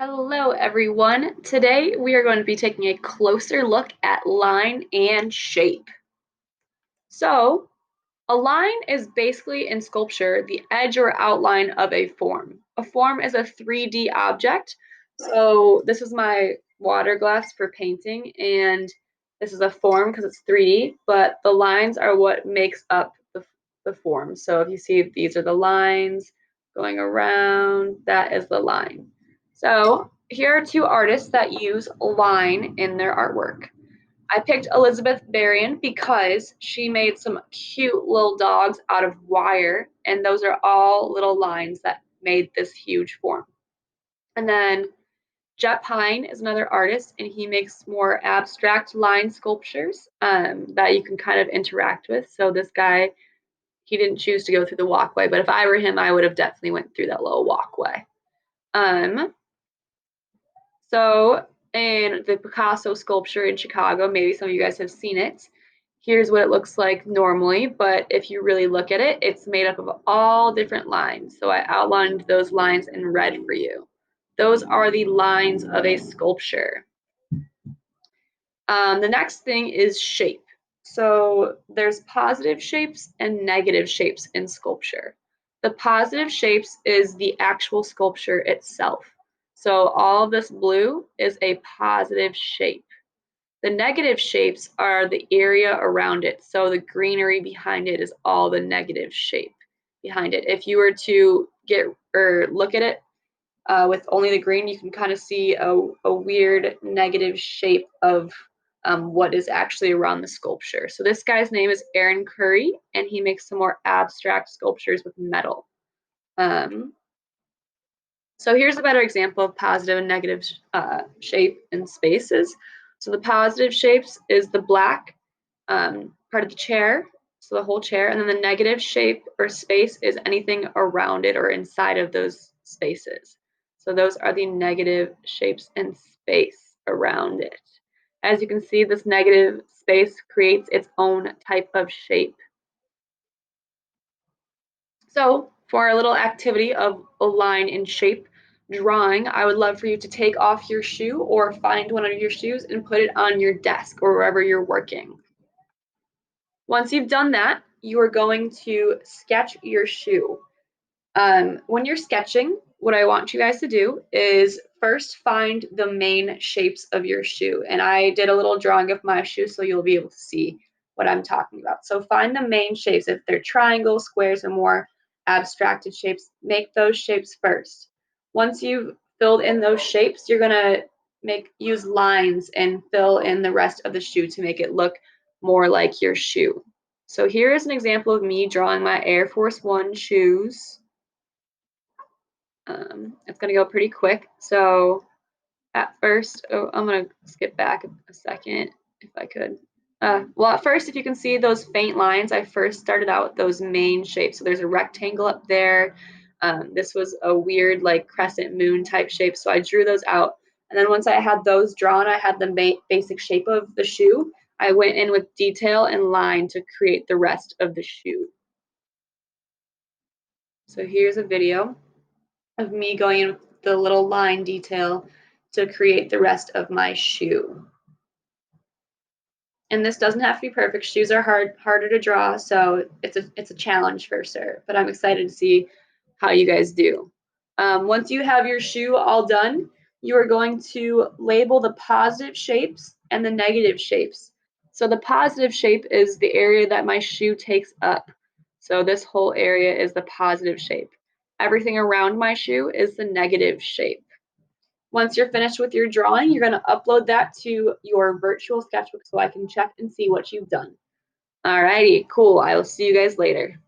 Hello, everyone. Today we are going to be taking a closer look at line and shape. So, a line is basically in sculpture the edge or outline of a form. A form is a 3D object. So, this is my water glass for painting, and this is a form because it's 3D, but the lines are what makes up the form. So, if you see these are the lines going around, that is the line. So, here are two artists that use line in their artwork. I picked Elizabeth Berrien because she made some cute little dogs out of wire, and those are all little lines that made this huge form. And then Jet Pine is another artist, and he makes more abstract line sculptures that you can kind of interact with. So this guy, he didn't choose to go through the walkway, but if I were him, I would have definitely went through that little walkway. So in the Picasso sculpture in Chicago, maybe some of you guys have seen it. Here's what it looks like normally, but if you really look at it, it's made up of all different lines. So I outlined those lines in red for you. Those are the lines of a sculpture. The next thing is shape. So there's positive shapes and negative shapes in sculpture. The positive shapes is the actual sculpture itself. So all of this blue is a positive shape. The negative shapes are the area around it. So the greenery behind it is all the negative shape behind it. If you were to get or look at it with only the green, you can kind of see a weird negative shape of what is actually around the sculpture. So this guy's name is Aaron Curry, and he makes some more abstract sculptures with metal. So here's a better example of positive and negative shape in spaces. So the positive shapes is the black part of the chair, so the whole chair, and then the negative shape or space is anything around it or inside of those spaces. So those are the negative shapes and space around it. As you can see, this negative space creates its own type of shape. So for our little activity of a line and shape drawing, I would love for you to take off your shoe or find one of your shoes and put it on your desk or wherever you're working. Once you've done that, you are going to sketch your shoe. When you're sketching, what I want you guys to do is first find the main shapes of your shoe. And I did a little drawing of my shoe so you'll be able to see what I'm talking about. So find the main shapes. If they're triangles, squares, or more abstracted shapes, make those shapes first. Once you've filled in those shapes, you're gonna use lines and fill in the rest of the shoe to make it look more like your shoe. So here is an example of me drawing my Air Force One shoes. It's going to go pretty quick. So at first, I'm going to skip back a second if I could. Well, at first, if you can see those faint lines, I first started out with those main shapes. So there's a rectangle up there. This was a weird like crescent moon type shape. So I drew those out. And then once I had those drawn, I had the basic shape of the shoe. I went in with detail and line to create the rest of the shoe. So here's a video of me going in with the little line detail to create the rest of my shoe. And this doesn't have to be perfect. Shoes are harder to draw, so it's a challenge for sure. But I'm excited to see how you guys do. Once you have your shoe all done, you are going to label the positive shapes and the negative shapes. So the positive shape is the area that my shoe takes up. So this whole area is the positive shape. Everything around my shoe is the negative shape. Once you're finished with your drawing, you're going to upload that to your virtual sketchbook so I can check and see what you've done. Alrighty, cool. I will see you guys later.